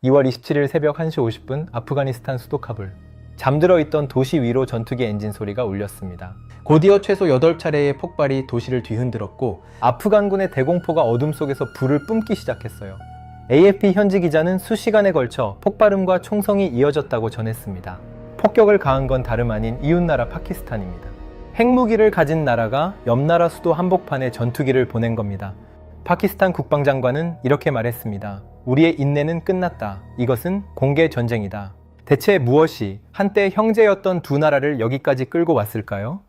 2월 27일 새벽 1시 50분 아프가니스탄 수도 카불. 잠들어 있던 도시 위로 전투기 엔진 소리가 울렸습니다. 곧이어 최소 8차례의 폭발이 도시를 뒤흔들었고 아프간군의 대공포가 어둠 속에서 불을 뿜기 시작했어요. AFP 현지 기자는 수시간에 걸쳐 폭발음과 총성이 이어졌다고 전했습니다. 폭격을 가한 건 다름 아닌 이웃나라 파키스탄입니다. 핵무기를 가진 나라가 옆 나라 수도 한복판에 전투기를 보낸 겁니다. 파키스탄 국방장관은 이렇게 말했습니다. 우리의 인내는 끝났다. 이것은 공개 전쟁이다. 대체 무엇이 한때 형제였던 두 나라를 여기까지 끌고 왔을까요?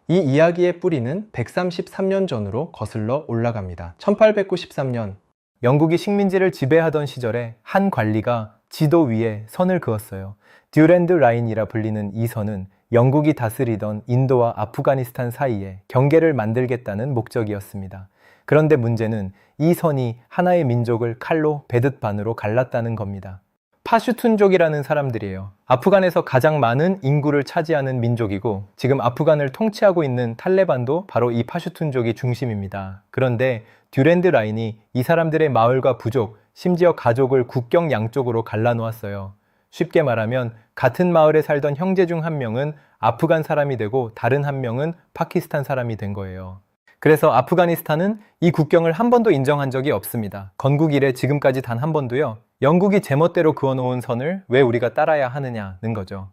이 이야기의 뿌리는 133년 전으로 거슬러 올라갑니다. 1893년 영국이 식민지를 지배하던 시절에 한 관리가 지도 위에 선을 그었어요. 듀랜드 라인이라 불리는 이 선은 영국이 다스리던 인도와 아프가니스탄 사이에 경계를 만들겠다는 목적이었습니다. 그런데 문제는 이 선이 하나의 민족을 칼로 베듯 반으로 갈랐다는 겁니다. 파슈툰족이라는 사람들이에요. 아프간에서 가장 많은 인구를 차지하는 민족이고 지금 아프간을 통치하고 있는 탈레반도 바로 이 파슈툰족이 중심입니다. 그런데 듀랜드 라인이 이 사람들의 마을과 부족, 심지어 가족을 국경 양쪽으로 갈라놓았어요. 쉽게 말하면 같은 마을에 살던 형제 중 한 명은 아프간 사람이 되고 다른 한 명은 파키스탄 사람이 된 거예요. 그래서 아프가니스탄은 이 국경을 한 번도 인정한 적이 없습니다. 건국 이래 지금까지 단 한 번도요. 영국이 제멋대로 그어놓은 선을 왜 우리가 따라야 하느냐는 거죠.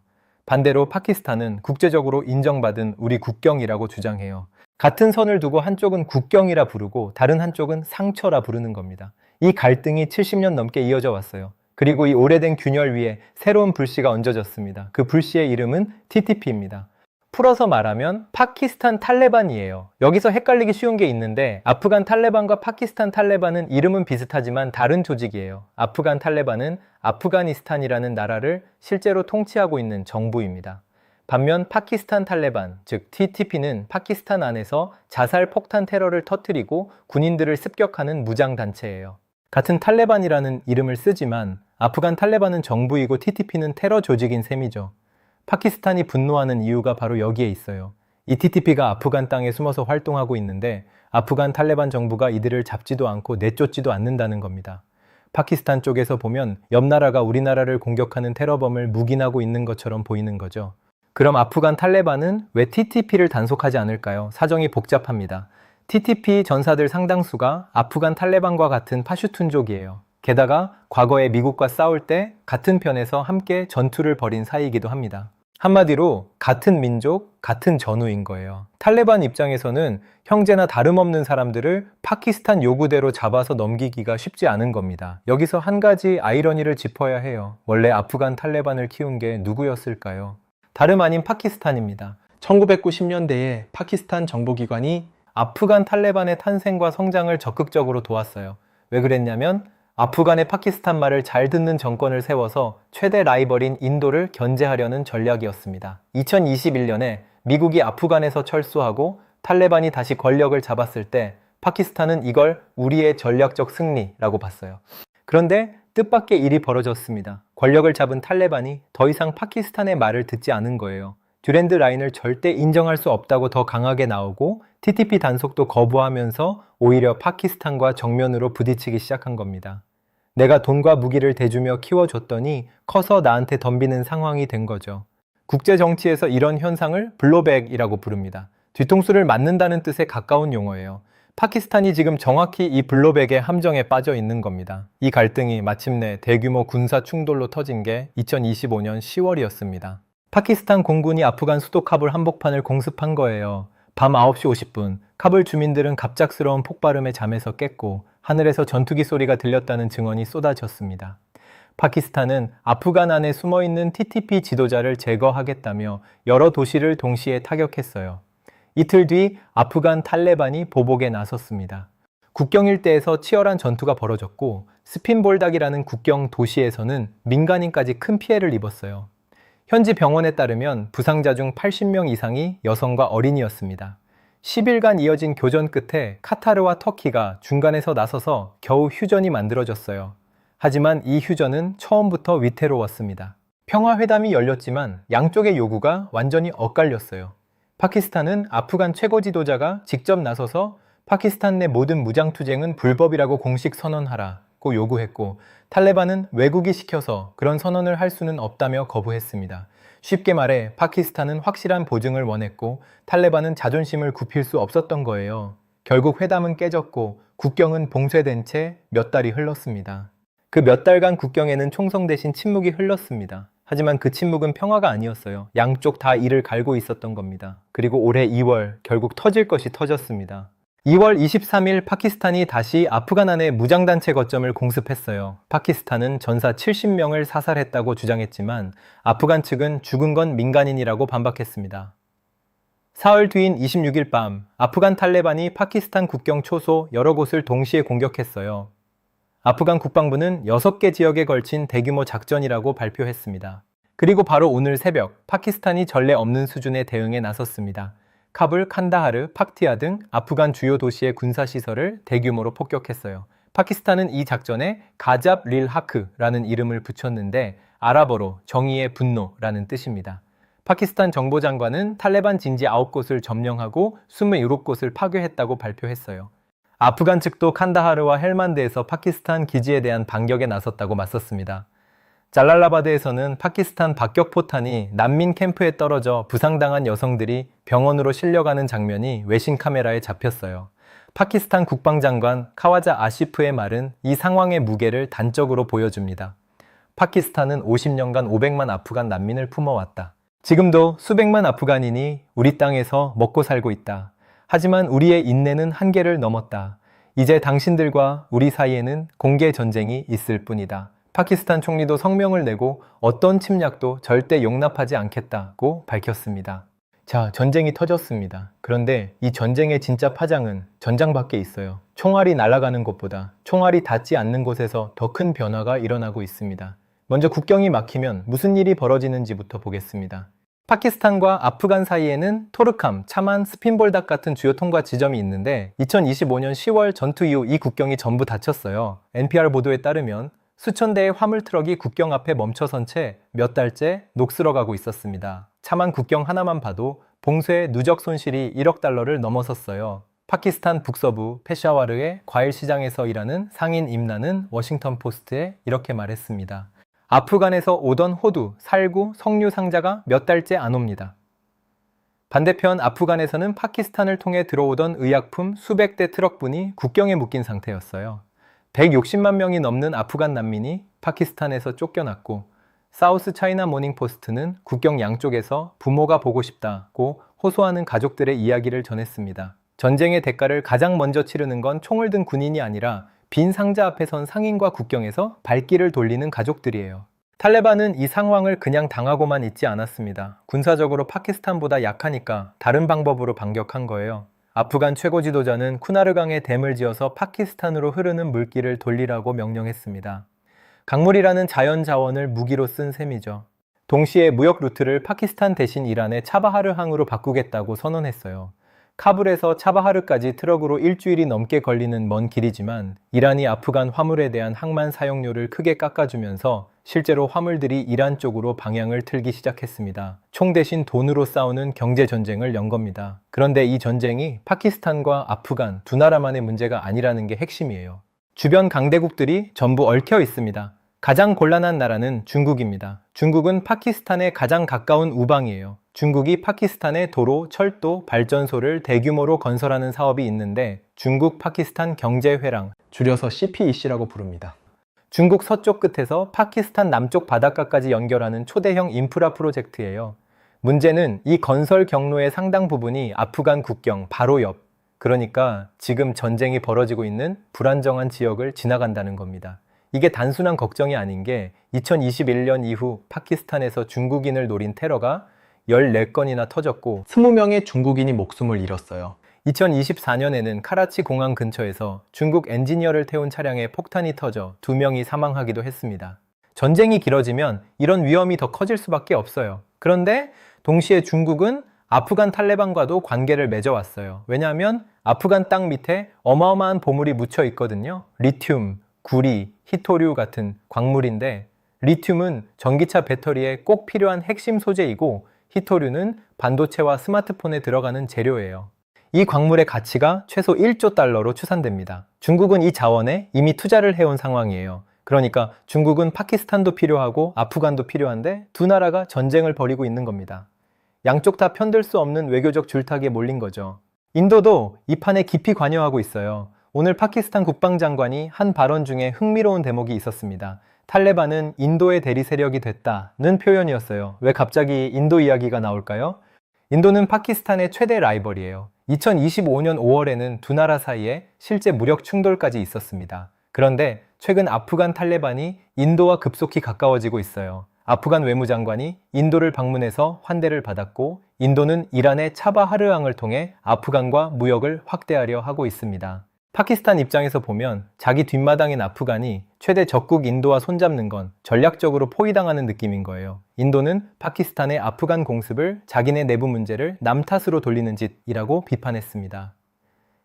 반대로 파키스탄은 국제적으로 인정받은 우리 국경이라고 주장해요. 같은 선을 두고 한쪽은 국경이라 부르고 다른 한쪽은 상처라 부르는 겁니다. 이 갈등이 70년 넘게 이어져 왔어요. 그리고 이 오래된 균열 위에 새로운 불씨가 얹어졌습니다. 그 불씨의 이름은 TTP입니다. 풀어서 말하면 파키스탄 탈레반이에요. 여기서 헷갈리기 쉬운 게 있는데 아프간 탈레반과 파키스탄 탈레반은 이름은 비슷하지만 다른 조직이에요. 아프간 탈레반은 아프가니스탄이라는 나라를 실제로 통치하고 있는 정부입니다. 반면 파키스탄 탈레반, 즉 TTP는 파키스탄 안에서 자살 폭탄 테러를 터뜨리고 군인들을 습격하는 무장단체예요. 같은 탈레반이라는 이름을 쓰지만 아프간 탈레반은 정부이고 TTP는 테러 조직인 셈이죠. 파키스탄이 분노하는 이유가 바로 여기에 있어요. 이 TTP가 아프간 땅에 숨어서 활동하고 있는데 아프간 탈레반 정부가 이들을 잡지도 않고 내쫓지도 않는다는 겁니다. 파키스탄 쪽에서 보면 옆 나라가 우리나라를 공격하는 테러범을 묵인하고 있는 것처럼 보이는 거죠. 그럼 아프간 탈레반은 왜 TTP를 단속하지 않을까요? 사정이 복잡합니다. TTP 전사들 상당수가 아프간 탈레반과 같은 파슈툰족이에요. 게다가 과거에 미국과 싸울 때 같은 편에서 함께 전투를 벌인 사이이기도 합니다. 한마디로 같은 민족, 같은 전우인 거예요. 탈레반 입장에서는 형제나 다름없는 사람들을 파키스탄 요구대로 잡아서 넘기기가 쉽지 않은 겁니다. 여기서 한 가지 아이러니를 짚어야 해요. 원래 아프간 탈레반을 키운 게 누구였을까요? 다름 아닌 파키스탄입니다. 1990년대에 파키스탄 정보기관이 아프간 탈레반의 탄생과 성장을 적극적으로 도왔어요. 왜 그랬냐면 아프간의 파키스탄 말을 잘 듣는 정권을 세워서 최대 라이벌인 인도를 견제하려는 전략이었습니다. 2021년에 미국이 아프간에서 철수하고 탈레반이 다시 권력을 잡았을 때 파키스탄은 이걸 우리의 전략적 승리라고 봤어요. 그런데 뜻밖의 일이 벌어졌습니다. 권력을 잡은 탈레반이 더 이상 파키스탄의 말을 듣지 않은 거예요. 듀랜드 라인을 절대 인정할 수 없다고 더 강하게 나오고 TTP 단속도 거부하면서 오히려 파키스탄과 정면으로 부딪히기 시작한 겁니다. 내가 돈과 무기를 대주며 키워줬더니 커서 나한테 덤비는 상황이 된 거죠. 국제 정치에서 이런 현상을 블로백이라고 부릅니다. 뒤통수를 맞는다는 뜻에 가까운 용어예요. 파키스탄이 지금 정확히 이 블로백의 함정에 빠져 있는 겁니다. 이 갈등이 마침내 대규모 군사 충돌로 터진 게 2025년 10월이었습니다. 파키스탄 공군이 아프간 수도 카불 한복판을 공습한 거예요. 밤 9시 50분, 카불 주민들은 갑작스러운 폭발음에 잠에서 깼고 하늘에서 전투기 소리가 들렸다는 증언이 쏟아졌습니다. 파키스탄은 아프간 안에 숨어있는 TTP 지도자를 제거하겠다며 여러 도시를 동시에 타격했어요. 이틀 뒤 아프간 탈레반이 보복에 나섰습니다. 국경 일대에서 치열한 전투가 벌어졌고 스핀볼닥이라는 국경 도시에서는 민간인까지 큰 피해를 입었어요. 현지 병원에 따르면 부상자 중 80명 이상이 여성과 어린이였습니다. 10일간 이어진 교전 끝에 카타르와 터키가 중간에서 나서서 겨우 휴전이 만들어졌어요. 하지만 이 휴전은 처음부터 위태로웠습니다. 평화회담이 열렸지만 양쪽의 요구가 완전히 엇갈렸어요. 파키스탄은 아프간 최고 지도자가 직접 나서서 파키스탄 내 모든 무장투쟁은 불법이라고 공식 선언하라. 하겠다고 요구했고, 탈레반은 왜곡이 시켜서 그런 선언을 할 수는 없다며 거부했습니다. 쉽게 말해 파키스탄은 확실한 보증을 원했고 탈레반은 자존심을 굽힐 수 없었던 거예요. 결국 회담은 깨졌고 국경은 봉쇄된 채 몇 달이 흘렀습니다. 그 몇 달간 국경에는 총성 대신 침묵이 흘렀습니다. 하지만 그 침묵은 평화가 아니었어요. 양쪽 다 이를 갈고 있었던 겁니다. 그리고 올해 2월 결국 터질 것이 터졌습니다. 2월 23일 파키스탄이 다시 아프간 안에 무장단체 거점을 공습했어요. 파키스탄은 전사 70명을 사살했다고 주장했지만 아프간 측은 죽은 건 민간인이라고 반박했습니다. 사흘 뒤인 26일 밤, 아프간 탈레반이 파키스탄 국경 초소 여러 곳을 동시에 공격했어요. 아프간 국방부는 6개 지역에 걸친 대규모 작전이라고 발표했습니다. 그리고 바로 오늘 새벽, 파키스탄이 전례 없는 수준의 대응에 나섰습니다. 카불, 칸다하르, 팍티아 등 아프간 주요 도시의 군사시설을 대규모로 폭격했어요. 파키스탄은 이 작전에 가잡 릴 하크라는 이름을 붙였는데 아랍어로 정의의 분노라는 뜻입니다. 파키스탄 정보장관은 탈레반 진지 9곳을 점령하고 27곳을 파괴했다고 발표했어요. 아프간 측도 칸다하르와 헬만드에서 파키스탄 기지에 대한 반격에 나섰다고 맞섰습니다. 잘랄라바드에서는 파키스탄 박격포탄이 난민 캠프에 떨어져 부상당한 여성들이 병원으로 실려가는 장면이 외신 카메라에 잡혔어요. 파키스탄 국방장관 카와자 아시프의 말은 이 상황의 무게를 단적으로 보여줍니다. 파키스탄은 50년간 500만 아프간 난민을 품어왔다. 지금도 수백만 아프간인이 우리 땅에서 먹고 살고 있다. 하지만 우리의 인내는 한계를 넘었다. 이제 당신들과 우리 사이에는 공개 전쟁이 있을 뿐이다. 파키스탄 총리도 성명을 내고 어떤 침략도 절대 용납하지 않겠다고 밝혔습니다. 자, 전쟁이 터졌습니다. 그런데 이 전쟁의 진짜 파장은 전장 밖에 있어요. 총알이 날아가는 곳보다 총알이 닿지 않는 곳에서 더 큰 변화가 일어나고 있습니다. 먼저 국경이 막히면 무슨 일이 벌어지는지부터 보겠습니다. 파키스탄과 아프간 사이에는 토르캄, 차만, 스핀볼닥 같은 주요 통과 지점이 있는데 2025년 10월 전투 이후 이 국경이 전부 닫혔어요. NPR 보도에 따르면 수천 대의 화물 트럭이 국경 앞에 멈춰선 채 몇 달째 녹슬어가고 있었습니다. 차만 국경 하나만 봐도 봉쇄의 누적 손실이 1억 달러를 넘어섰어요. 파키스탄 북서부 페샤와르의 과일 시장에서 일하는 상인 임나는 워싱턴 포스트에 이렇게 말했습니다. 아프간에서 오던 호두, 살구, 석류 상자가 몇 달째 안 옵니다. 반대편 아프간에서는 파키스탄을 통해 들어오던 의약품 수백 대 트럭분이 국경에 묶인 상태였어요. 160만 명이 넘는 아프간 난민이 파키스탄에서 쫓겨났고 사우스 차이나 모닝 포스트는 국경 양쪽에서 부모가 보고 싶다고 호소하는 가족들의 이야기를 전했습니다. 전쟁의 대가를 가장 먼저 치르는 건 총을 든 군인이 아니라 빈 상자 앞에 선 상인과 국경에서 발길을 돌리는 가족들이에요. 탈레반은 이 상황을 그냥 당하고만 있지 않았습니다. 군사적으로 파키스탄보다 약하니까 다른 방법으로 반격한 거예요. 아프간 최고 지도자는 쿠나르강에 댐을 지어서 파키스탄으로 흐르는 물길을 돌리라고 명령했습니다. 강물이라는 자연 자원을 무기로 쓴 셈이죠. 동시에 무역 루트를 파키스탄 대신 이란의 차바하르 항으로 바꾸겠다고 선언했어요. 카불에서 차바하르까지 트럭으로 일주일이 넘게 걸리는 먼 길이지만 이란이 아프간 화물에 대한 항만 사용료를 크게 깎아주면서 실제로 화물들이 이란 쪽으로 방향을 틀기 시작했습니다. 총 대신 돈으로 싸우는 경제전쟁을 연 겁니다. 그런데 이 전쟁이 파키스탄과 아프간 두 나라만의 문제가 아니라는 게 핵심이에요. 주변 강대국들이 전부 얽혀 있습니다. 가장 곤란한 나라는 중국입니다. 중국은 파키스탄에 가장 가까운 우방이에요. 중국이 파키스탄에 도로, 철도, 발전소를 대규모로 건설하는 사업이 있는데 중국 파키스탄 경제회랑, 줄여서 CPEC라고 부릅니다. 중국 서쪽 끝에서 파키스탄 남쪽 바닷가까지 연결하는 초대형 인프라 프로젝트예요. 문제는 이 건설 경로의 상당 부분이 아프간 국경 바로 옆, 그러니까 지금 전쟁이 벌어지고 있는 불안정한 지역을 지나간다는 겁니다. 이게 단순한 걱정이 아닌 게 2021년 이후 파키스탄에서 중국인을 노린 테러가 14건이나 터졌고 20명의 중국인이 목숨을 잃었어요. 2024년에는 카라치 공항 근처에서 중국 엔지니어를 태운 차량에 폭탄이 터져 2명이 사망하기도 했습니다. 전쟁이 길어지면 이런 위험이 더 커질 수밖에 없어요. 그런데 동시에 중국은 아프간 탈레반과도 관계를 맺어왔어요. 왜냐하면 아프간 땅 밑에 어마어마한 보물이 묻혀 있거든요. 리튬, 구리, 히토류 같은 광물인데 리튬은 전기차 배터리에 꼭 필요한 핵심 소재이고 히토류는 반도체와 스마트폰에 들어가는 재료예요. 이 광물의 가치가 최소 1조 달러로 추산됩니다. 중국은 이 자원에 이미 투자를 해온 상황이에요. 그러니까 중국은 파키스탄도 필요하고 아프간도 필요한데 두 나라가 전쟁을 벌이고 있는 겁니다. 양쪽 다 편들 수 없는 외교적 줄타기에 몰린 거죠. 인도도 이 판에 깊이 관여하고 있어요. 오늘 파키스탄 국방장관이 한 발언 중에 흥미로운 대목이 있었습니다. 탈레반은 인도의 대리 세력이 됐다는 표현이었어요. 왜 갑자기 인도 이야기가 나올까요? 인도는 파키스탄의 최대 라이벌이에요. 2025년 5월에는 두 나라 사이에 실제 무력 충돌까지 있었습니다. 그런데 최근 아프간 탈레반이 인도와 급속히 가까워지고 있어요. 아프간 외무장관이 인도를 방문해서 환대를 받았고 인도는 이란의 차바하르항을 통해 아프간과 무역을 확대하려 하고 있습니다. 파키스탄 입장에서 보면 자기 뒷마당인 아프간이 최대 적국 인도와 손잡는 건 전략적으로 포위당하는 느낌인 거예요. 인도는 파키스탄의 아프간 공습을 자기네 내부 문제를 남 탓으로 돌리는 짓이라고 비판했습니다.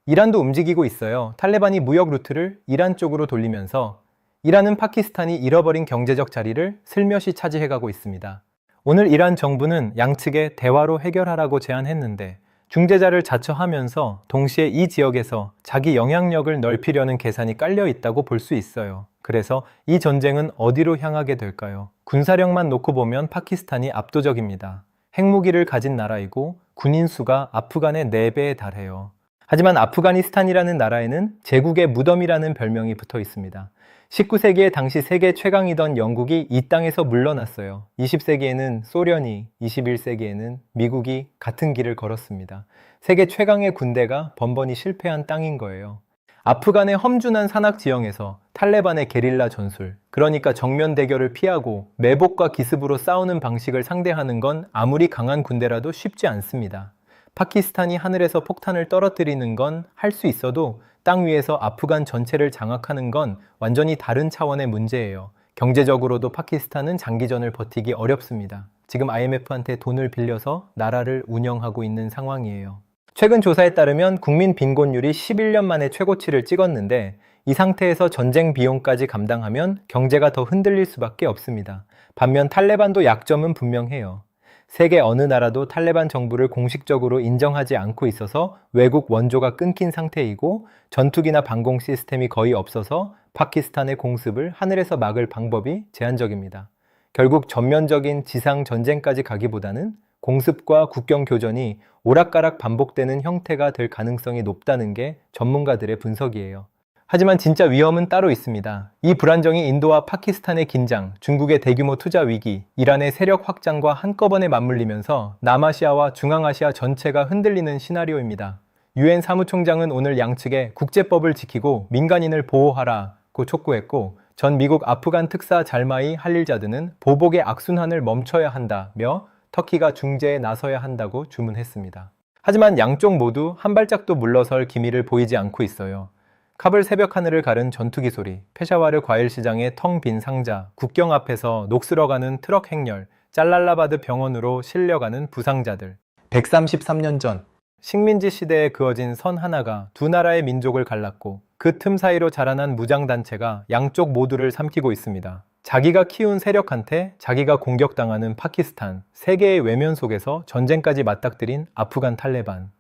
이란도 움직이고 있어요. 탈레반이 무역 루트를 이란 쪽으로 돌리면서 이란은 파키스탄이 잃어버린 경제적 자리를 슬며시 차지해가고 있습니다. 오늘 이란 정부는 양측에 대화로 해결하라고 제안했는데 중재자를 자처하면서 동시에 이 지역에서 자기 영향력을 넓히려는 계산이 깔려 있다고 볼 수 있어요. 그래서 이 전쟁은 어디로 향하게 될까요? 군사력만 놓고 보면 파키스탄이 압도적입니다. 핵무기를 가진 나라이고 군인 수가 아프간의 4배에 달해요. 하지만 아프가니스탄이라는 나라에는 제국의 무덤이라는 별명이 붙어 있습니다. 19세기에 당시 세계 최강이던 영국이 이 땅에서 물러났어요. 20세기에는 소련이, 21세기에는 미국이 같은 길을 걸었습니다. 세계 최강의 군대가 번번이 실패한 땅인 거예요. 아프간의 험준한 산악 지형에서 탈레반의 게릴라 전술, 그러니까 정면 대결을 피하고 매복과 기습으로 싸우는 방식을 상대하는 건 아무리 강한 군대라도 쉽지 않습니다. 파키스탄이 하늘에서 폭탄을 떨어뜨리는 건 할 수 있어도 땅 위에서 아프간 전체를 장악하는 건 완전히 다른 차원의 문제예요. 경제적으로도 파키스탄은 장기전을 버티기 어렵습니다. 지금 IMF한테 돈을 빌려서 나라를 운영하고 있는 상황이에요. 최근 조사에 따르면 국민 빈곤율이 11년 만에 최고치를 찍었는데 이 상태에서 전쟁 비용까지 감당하면 경제가 더 흔들릴 수밖에 없습니다. 반면 탈레반도 약점은 분명해요. 세계 어느 나라도 탈레반 정부를 공식적으로 인정하지 않고 있어서 외국 원조가 끊긴 상태이고 전투기나 방공 시스템이 거의 없어서 파키스탄의 공습을 하늘에서 막을 방법이 제한적입니다. 결국 전면적인 지상 전쟁까지 가기보다는 공습과 국경 교전이 오락가락 반복되는 형태가 될 가능성이 높다는 게 전문가들의 분석이에요. 하지만 진짜 위험은 따로 있습니다. 이 불안정이 인도와 파키스탄의 긴장, 중국의 대규모 투자 위기, 이란의 세력 확장과 한꺼번에 맞물리면서 남아시아와 중앙아시아 전체가 흔들리는 시나리오입니다. 유엔 사무총장은 오늘 양측에 국제법을 지키고 민간인을 보호하라고 촉구했고 전 미국 아프간 특사 잘마이 할릴자드는 보복의 악순환을 멈춰야 한다며 터키가 중재에 나서야 한다고 주문했습니다. 하지만 양쪽 모두 한 발짝도 물러설 기미를 보이지 않고 있어요. 카불 새벽 하늘을 가른 전투기 소리, 페샤와르 과일시장의 텅 빈 상자, 국경 앞에서 녹슬어가는 트럭 행렬, 짤랄라바드 병원으로 실려가는 부상자들. 133년 전 식민지 시대에 그어진 선 하나가 두 나라의 민족을 갈랐고 그 틈 사이로 자라난 무장단체가 양쪽 모두를 삼키고 있습니다. 자기가 키운 세력한테 자기가 공격당하는 파키스탄, 세계의 외면 속에서 전쟁까지 맞닥뜨린 아프간 탈레반.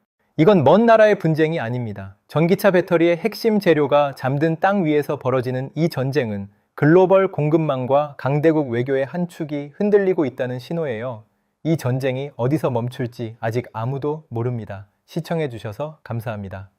이건 먼 나라의 분쟁이 아닙니다. 전기차 배터리의 핵심 재료가 잠든 땅 위에서 벌어지는 이 전쟁은 글로벌 공급망과 강대국 외교의 한 축이 흔들리고 있다는 신호예요. 이 전쟁이 어디서 멈출지 아직 아무도 모릅니다. 시청해주셔서 감사합니다.